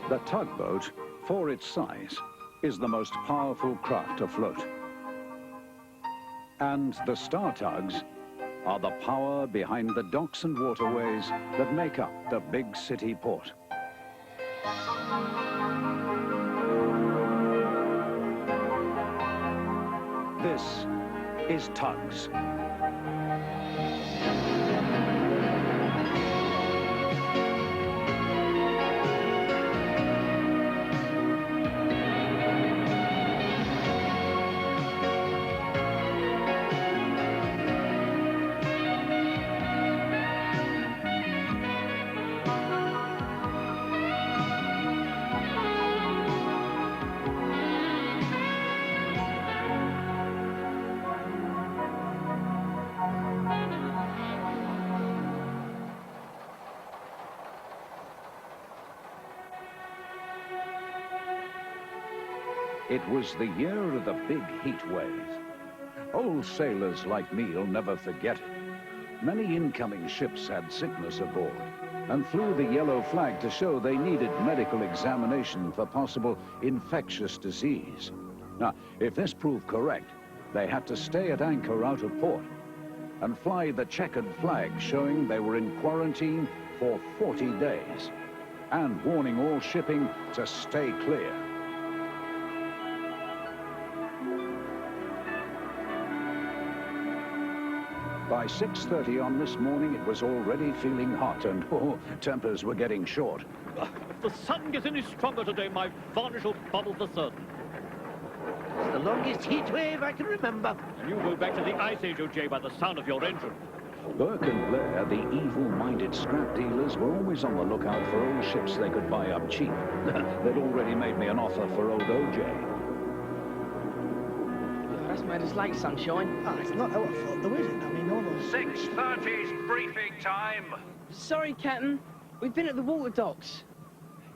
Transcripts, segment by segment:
The tugboat, for its size, is the most powerful craft afloat. And the Star Tugs are the power behind the docks and waterways that make up the big city port. This is Tugs. It was the year of the big heat wave. Old sailors like me'll never forget it. Many incoming ships had sickness aboard and flew the yellow flag to show they needed medical examination for possible infectious disease. Now, if this proved correct, they had to stay at anchor out of port and fly the checkered flag showing they were in quarantine for 40 days and warning all shipping to stay clear. By 6:30 on this morning, it was already feeling hot and, tempers were getting short. If the sun gets any stronger today, my varnish will bubble for certain. It's the longest heat wave I can remember. And you go back to the Ice Age, O.J., by the sound of your engine. Burke and Blair, the evil-minded scrap dealers, were always on the lookout for old ships they could buy up cheap. They'd already made me an offer for old O.J. That's made us late, sunshine. Ah, it's not our fault, though, is it? I mean, all those... 6:30's briefing time. Sorry, Captain. We've been at the water docks.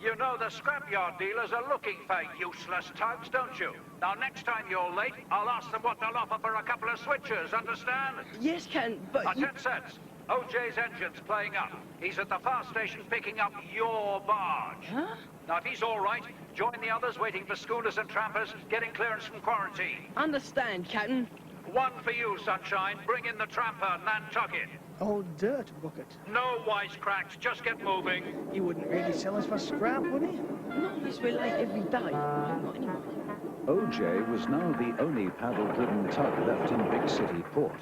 You know the scrapyard dealers are looking for useless tugs, don't you? Now, next time you're late, I'll ask them what they'll offer for a couple of switches, understand? Yes, Captain, but Now, 10 cents. OJ's engine's playing up. He's at the fast station picking up your barge. Huh? Now, if he's all right, join the others waiting for schooners and trampers getting clearance from quarantine. Understand, Captain. One for you, Sunshine. Bring in the tramper, Nantucket. old dirt bucket. No wisecracks, just get moving. He wouldn't really sell us for scrap, would he? Not unless we're late every day. No, not anymore. OJ was now the only paddle-driven tug left in big city port.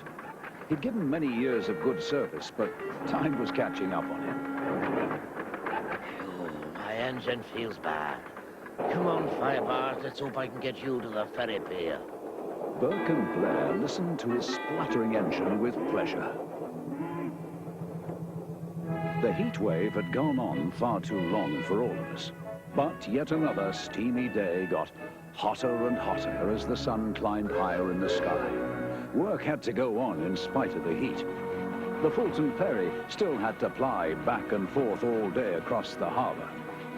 He'd given many years of good service, but time was catching up on him. My engine feels bad. Come on, Firebars, let's hope I can get you to the ferry pier. Burke and Blair listened to his spluttering engine with pleasure. The heat wave had gone on far too long for all of us. But yet another steamy day got hotter and hotter as the sun climbed higher in the sky. Work had to go on in spite of the heat. The Fulton Ferry still had to ply back and forth all day across the harbour,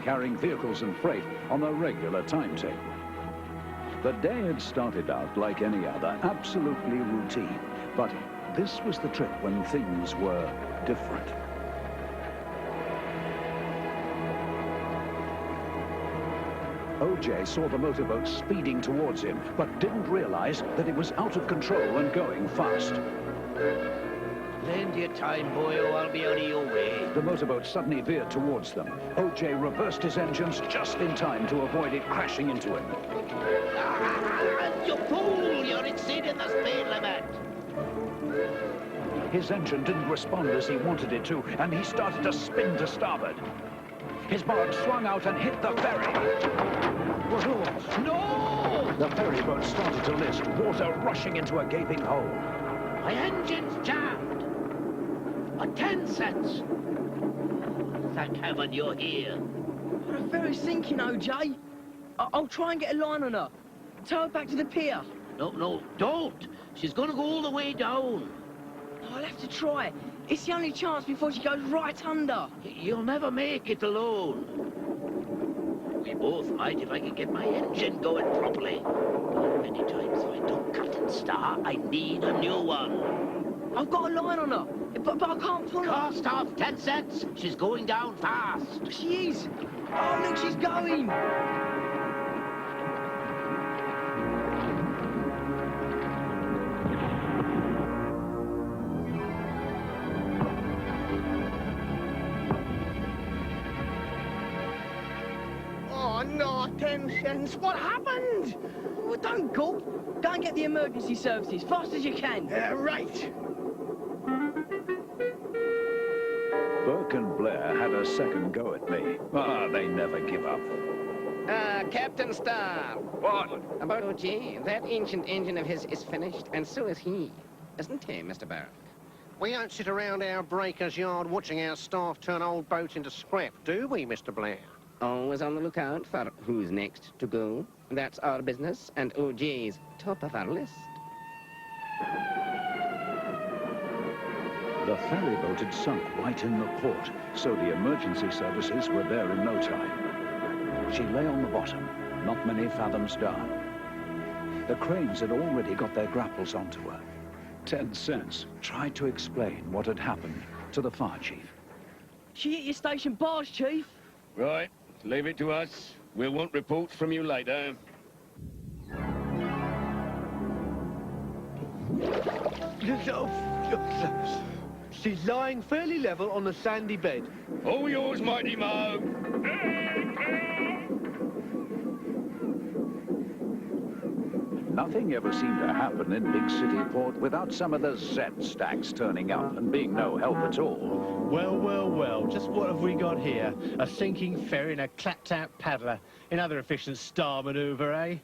carrying vehicles and freight on a regular timetable. The day had started out like any other, absolutely routine. But this was the trip when things were different. OJ saw the motorboat speeding towards him, but didn't realize that it was out of control and going fast. Plenty of time, boyo. I'll be out of your way. The motorboat suddenly veered towards them. OJ reversed his engines just in time to avoid it crashing into him. You fool! You're exceeding the speed limit. His engine didn't respond as he wanted it to, and he started to spin to starboard. His barge swung out and hit the ferry. Whoa. No! The ferry boat started to list, water rushing into a gaping hole. My engine's jammed. 10 cents. Thank heaven you're here. The ferry's sinking, OJ. I'll try and get a line on her. Tow her back to the pier. No, don't. She's gonna go all the way down. I'll have to try. It's the only chance before she goes right under. You'll never make it alone. We both might if I could get my engine going properly. But many times if I don't cut and start, I need a new one. I've got a line on her, but I can't pull her. Cast off 10 cents. She's going down fast. She is. Oh, look, she's going. Oh, no, 10 cents. What happened? Oh, don't gulp. Go and get the emergency services, fast as you can. Right. Burke and Blair had a second go at me. They never give up. Captain Star. What? About OG, that ancient engine of his is finished, and so is he. Isn't he, Mr. Burke? We don't sit around our breaker's yard watching our staff turn old boats into scrap, do we, Mr. Blair? Always on the lookout for who's next to go. That's our business, and OJ's top of our list. The ferry boat had sunk right in the port, so the emergency services were there in no time. She lay on the bottom, not many fathoms down. The cranes had already got their grapples onto her. 10 cents tried to explain what had happened to the fire chief. She hit your station bars, Chief. Right, leave it to us. We'll want reports from you later. She's lying fairly level on a sandy bed. All yours, Mighty Mo. Nothing ever seemed to happen in big city port without some of the Z stacks turning up and being no help at all. Well, well, well, just what have we got here? A sinking ferry and a clapped-out paddler. Another efficient star manoeuvre,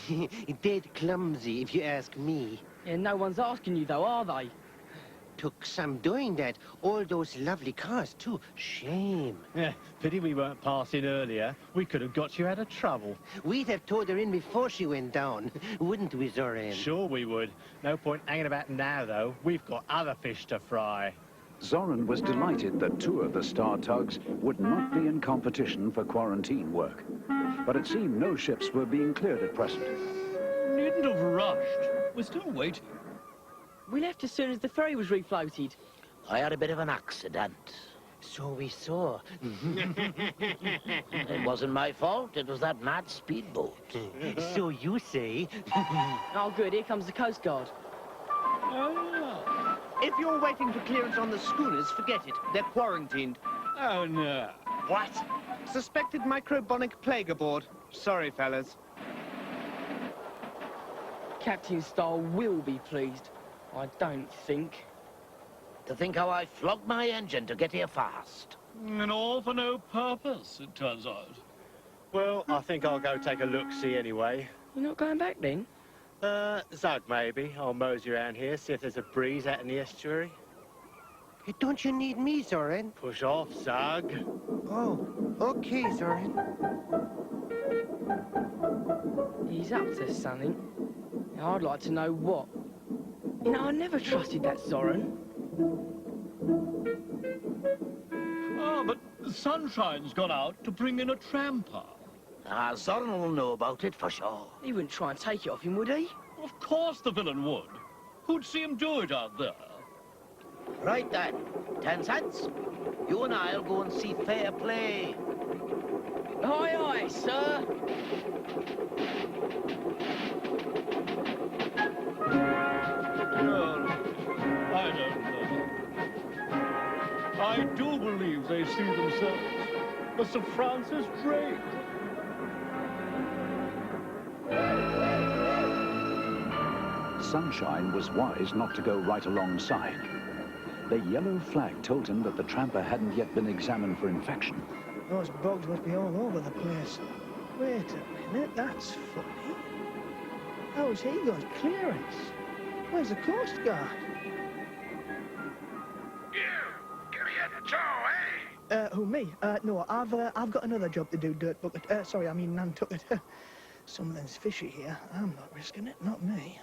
eh? Dead clumsy, if you ask me. Yeah, no one's asking you, though, are they? Took some doing that. All those lovely cars, too. Shame. Yeah, pity we weren't passing earlier. We could have got you out of trouble. We'd have towed her in before she went down, wouldn't we, Zoran? Sure we would. No point hanging about now, though. We've got other fish to fry. Zoran was delighted that 2 of the Star Tugs would not be in competition for quarantine work. But it seemed no ships were being cleared at present. Needn't have rushed. We're still waiting. We left as soon as the ferry was refloated. I had a bit of an accident. So we saw. It wasn't my fault. It was that mad speedboat. So you say. Oh, good. Here comes the Coast Guard. If you're waiting for clearance on the schooners, forget it. They're quarantined. Oh, no. What? Suspected microbonic plague aboard. Sorry, fellas. Captain Star will be pleased. I don't think. To think how I flogged my engine to get here fast. And all for no purpose, it turns out. Well, I think I'll go take a look-see anyway. You're not going back, then? Zug, maybe. I'll mosey around here, see if there's a breeze out in the estuary. Don't you need me, Zoran? Push off, Zug. Oh, okay, Zoran. He's up to something. I'd like to know what. You know, I never trusted that Zoran. But Sunshine's gone out to bring in a tramper. Zoran will know about it for sure. He wouldn't try and take it off him, would he? Of course the villain would. Who'd see him do it out there? Right then, 10 cents. You and I'll go and see fair play. Aye, aye, sir. Well, I don't know. I do believe they see themselves as Sir Francis Drake. Sunshine was wise not to go right alongside. The yellow flag told him that the tramper hadn't yet been examined for infection. Those bugs must be all over the place. Wait a minute, that's funny. How's he got clearance? Where's the Coast Guard? Give me a tow, eh? Who, me? No, I've got another job to do, Dirt Bucket. Sorry, I mean Nantucket. Something's fishy here. I'm not risking it, not me.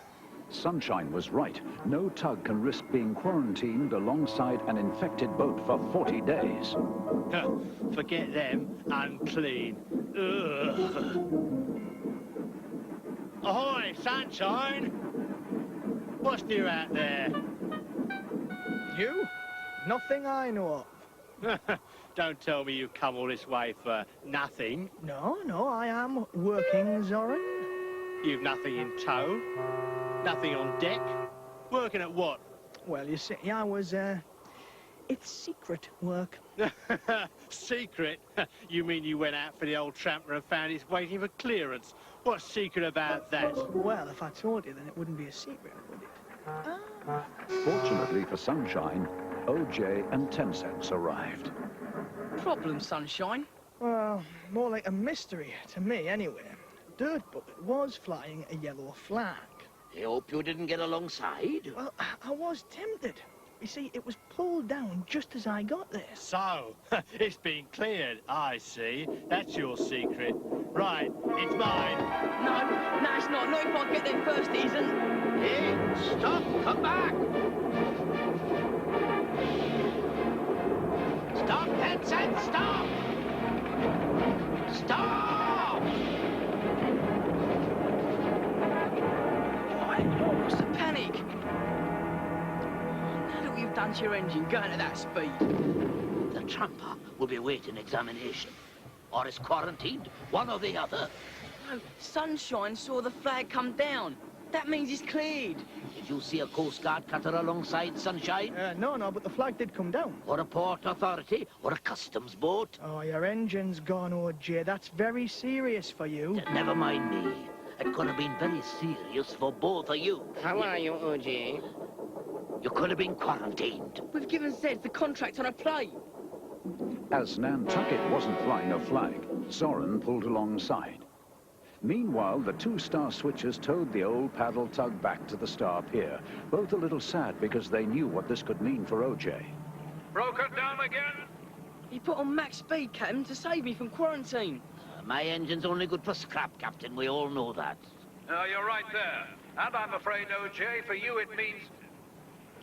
Sunshine was right. No tug can risk being quarantined alongside an infected boat for 40 days. Forget them. Unclean. Ugh. Ahoy, Sunshine! What's new out there? Nothing I know of. Don't tell me you come all this way for nothing. No, I am working, Zoran. You've nothing in tow, nothing on deck. Working at what? Well, you see, I was, it's secret work. Secret? You mean you went out for the old tramper and found he's waiting for clearance? What's secret about that? Well, if I told you, then it wouldn't be a secret, would it? Ah. Fortunately for Sunshine, OJ and 10 Cents arrived. Problem, Sunshine? Well, more like a mystery to me, anyway. Dirt Bucket was flying a yellow flag. I hope you didn't get alongside. Well, I was tempted. You see, it was pulled down just as I got there. So, it's been cleared, I see. That's your secret. Right, it's mine. No, it's not. Not if I get there first, it isn't. Hey, stop! Come back! Stop, 10 Cents! Stop! Stop! What's the panic? Now that we've done to your engine going at that speed. The tramper will be awaiting examination. Or is quarantined, one or the other. No, Sunshine saw the flag come down. That means it's cleared. Did you see a Coast Guard cutter alongside, Sunshine? No, but the flag did come down. Or a port authority? Or a customs boat? Oh, your engine's gone, OJ. That's very serious for you. Never mind me. It could have been very serious for both of you. How are you, OJ? You could have been quarantined. We've given Zed the contract on a plate. As Nantucket wasn't flying a flag, Zoran pulled alongside. Meanwhile, the two Star Switchers towed the old paddle tug back to the Star Pier, both a little sad because they knew what this could mean for OJ. Broken down again? He put on max speed, Captain, to save me from quarantine. My engine's only good for scrap, Captain. We all know that. You're right there. And I'm afraid, OJ, for you it means...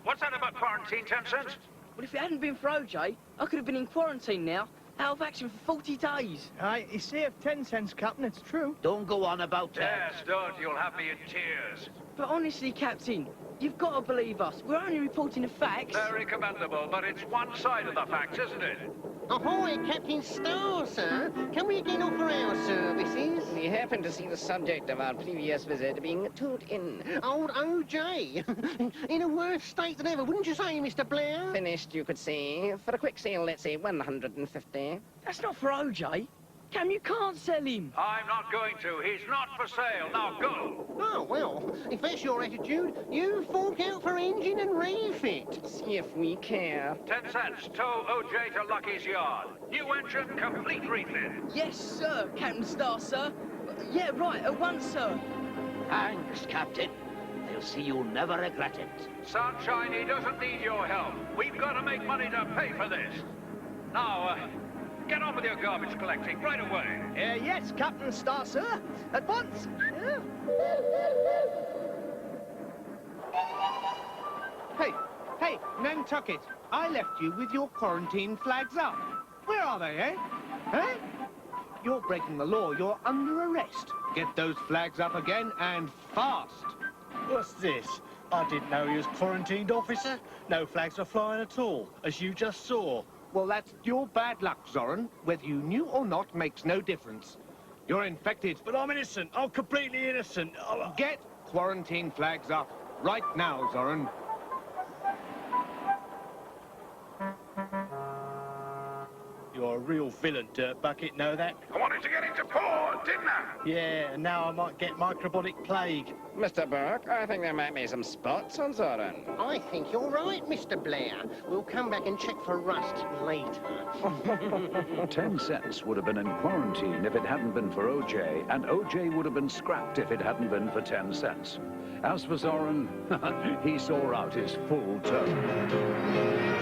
What's that about quarantine, 10 Cents? Well, if it hadn't been for OJ, I could have been in quarantine now, out of action for 40 days. Aye, he saved 10 cents, Captain, it's true. Don't go on about that. Yes, don't. You'll have me in tears. But honestly, Captain, you've got to believe us. We're only reporting the facts. Very commendable, but it's one side of the facts, isn't it? Ahoy, Captain Star, sir. Can we again offer our services? We happen to see the subject of our previous visit being towed in. Old OJ. In a worse state than ever, wouldn't you say, Mr. Blair? Finished, you could say. For a quick sale, let's say 150. That's not for OJ. Cam, you can't sell him. I'm not going to. He's not for sale. Now go. Oh, well, if that's your attitude, you fork out for engine and refit. See if we care. 10 cents. Tow OJ to Lucky's yard. New engine, complete refit. Yes, sir, Captain Star, sir. Yeah, right, at once, sir. Thanks, Captain. I'll see you'll never regret it. Sunshine, he doesn't need your help. We've got to make money to pay for this. Now, get on with your garbage collecting right away. Yes, Captain Star, sir. At once. Hey, Nantucket, I left you with your quarantine flags up. Where are they, eh? Eh? You're breaking the law. You're under arrest. Get those flags up again and fast. What's this? I didn't know he was quarantined, officer. No flags are flying at all, as you just saw. Well, that's your bad luck, Zoran. Whether you knew or not makes no difference. You're infected. But I'm innocent. I'm completely innocent. Get quarantine flags up right now, Zoran. You're a real villain, Dirt Bucket, know that? I wanted to get into port, didn't I? Yeah, and now I might get microbiotic plague. Mr. Burke, I think there might be some spots on Zoran. I think you're right, Mr. Blair. We'll come back and check for rust later. 10 cents would have been in quarantine if it hadn't been for OJ, and OJ would have been scrapped if it hadn't been for 10 cents. As for Zoran, he saw out his full term.